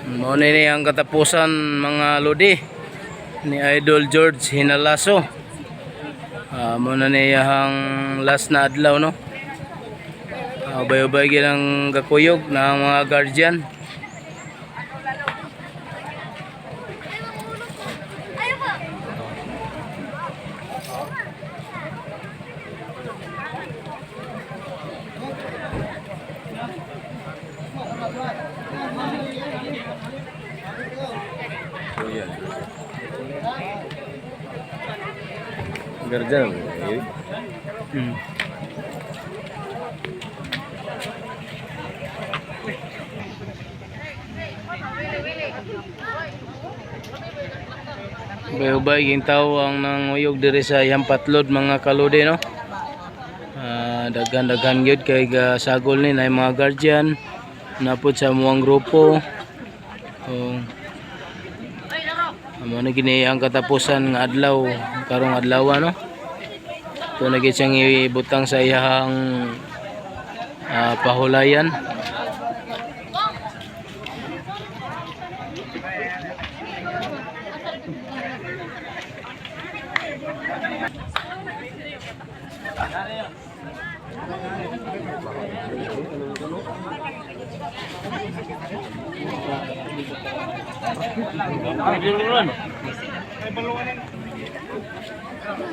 Mao ni ang katapusan mga lodi ni Idol George Hinalaso. Mao na niyang last na adlaw no. Ubay-ubay gyud gakuyog ng mga guardian. Guardian. Ubay-ubay ging tawo ang nanguyog diri sa Yampatlod mga kalodi no. Daghan-daghan gyud kay sagol ni nay mga guardian napod sa muang grupo. Amo na gini ang katapusan nga adlaw karong adlaw no. Ito na gyud siyang ibutang sa iyang pahulayan.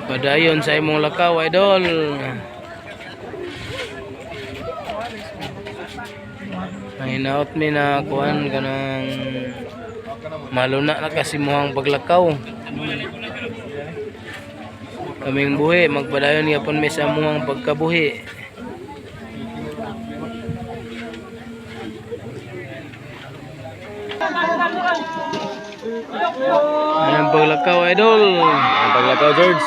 Padayon sa imong lakaw idol. Hinaut mi na kuan kanang maluna na kasi muhang paglakaw. Kaming buhi magpadayon gyapon mi sa muhang pagkabuhi. Ayan paglakaw idol. Ang paglakaw, George.